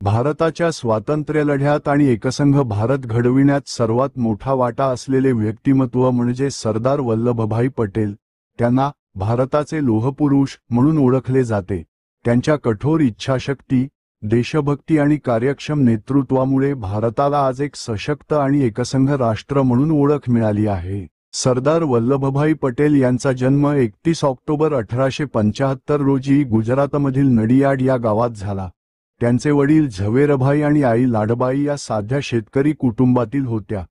भारताच्या स्वातंत्र्यलढ्यात आणि एकसंघ भारत घडविण्यात सर्वात मोठा वाटा असलेले व्यक्तिमत्व म्हणजे सरदार वल्लभभाई पटेल। त्यांना भारताचे लोहपुरुष म्हणून ओळखले जाते। त्यांच्या कठोर इच्छाशक्ती, देशभक्ती आणि कार्यक्षम नेतृत्वामुळे भारताला आज एक सशक्त आणि एकसंघ राष्ट्र म्हणून ओळख मिळाली आहे। सरदार वल्लभभाई पटेल यांचा जन्म 31 ऑक्टोबर 1875 रोजी गुजरातमधील नडियाड या गावात झाला। त्यांचे वडील झवेरभाई आणि आई लाडबाई या साध्या शेतकरी कुटुंबातील होत्या।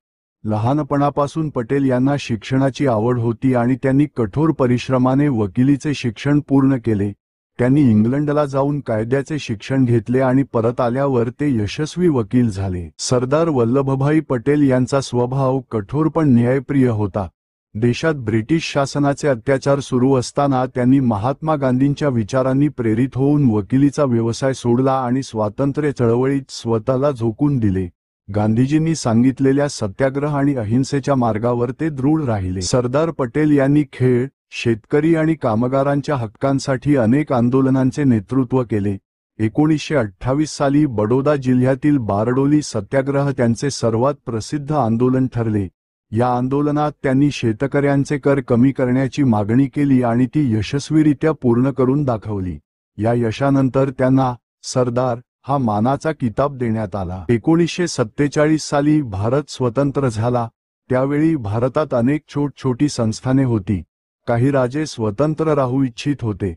लहानपणापासून पटेल यांना शिक्षणाची आवड होती आणि त्यांनी कठोर परिश्रमाने वकिलीचे शिक्षण पूर्ण केले। त्यांनी इंग्लंडला जाऊन कायद्याचे शिक्षण घेतले आणि परत आल्यावर ते यशस्वी वकील झाले। सरदार वल्लभभाई पटेल यांचा स्वभाव कठोर पण न्यायप्रिय होता। देशात ब्रिटिश शासनाचे अत्याचार सुरू असताना त्यांनी महात्मा गांधींच्या विचारांनी प्रेरित होऊन वकिलीचा व्यवसाय सोडला आणि स्वातंत्र्य चळवळीत स्वतःला झोकून दिले। गांधीजींनी सांगितलेल्या सत्याग्रह आणि अहिंसेच्या मार्गावर ते दृढ राहिले। सरदार पटेल यांनी खेळ, शेतकरी आणि कामगारांच्या हक्कांसाठी अनेक आंदोलनांचे नेतृत्व केले। 1928 साली बडोदा जिल्ह्यातील बारडोली सत्याग्रह त्यांचे सर्वात प्रसिद्ध आंदोलन ठरले। या आंदोलनात त्यांनी शेतकऱ्यांचे कर कमी करण्याची मागणी केली आणि ती यशस्वीरित्या पूर्ण करून दाखवली। या यशानंतर त्यांना सरदार हा मानाचा किताब देण्यात आला। 1947 साली भारत स्वतंत्र झाला। त्यावेळी भारतात अनेक छोटी संस्थाने होती। काही राजे स्वतंत्र राहू इच्छित होते,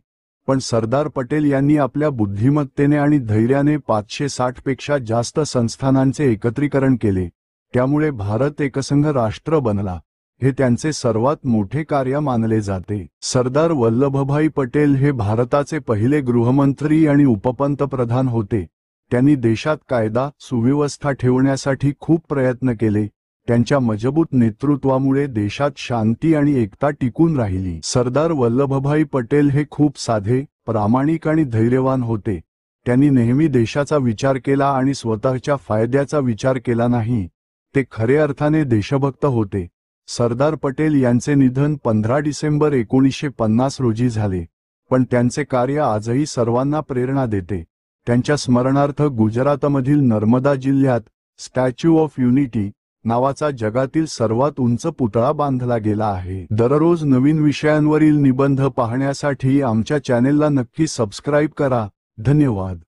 पण सरदार पटेल यांनी आपल्या बुद्धिमत्तेने आणि धैर्याने 560 पेक्षा जास्त संस्थानांचे एकत्रीकरण केले। त्यामुळे भारत एकसंघ राष्ट्र बनला। हे त्यांचे सर्वात मोठे कार्य मानले जाते। सरदार वल्लभभाई पटेल हे भारताचे पहिले गृहमंत्री आणि उपपंतप्रधान होते। त्यांनी देशात कायदा सुव्यवस्था ठेवण्यासाठी खूप प्रयत्न केले। त्यांच्या मजबूत नेतृत्वामुळे देशात शांती आणि एकता टिकून राहिली। सरदार वल्लभभाई पटेल हे खूप साधे, प्रामाणिक आणि धैर्यवान होते। त्यांनी नेहमी देशाचा विचार केला आणि स्वतःच्या फायद्याचा विचार केला नाही। ते खरे अर्थाने देशभक्त होते। सरदार पटेल यांचे निधन 15 डिसेंबर 1950 रोजी झाले, पण त्यांचे कार्य आजही सर्वांना प्रेरणा देते। त्यांच्या स्मरणार्थ गुजरातमधील नर्मदा जिल्ह्यात स्टॅच्यू ऑफ युनिटी नावाचा जगातील सर्वात उंच पुतळा बांधला गेला आहे। दररोज नवीन विषयांवरील निबंध पाहण्यासाठी आमच्या चॅनेलला नक्की सबस्क्राईब करा। धन्यवाद।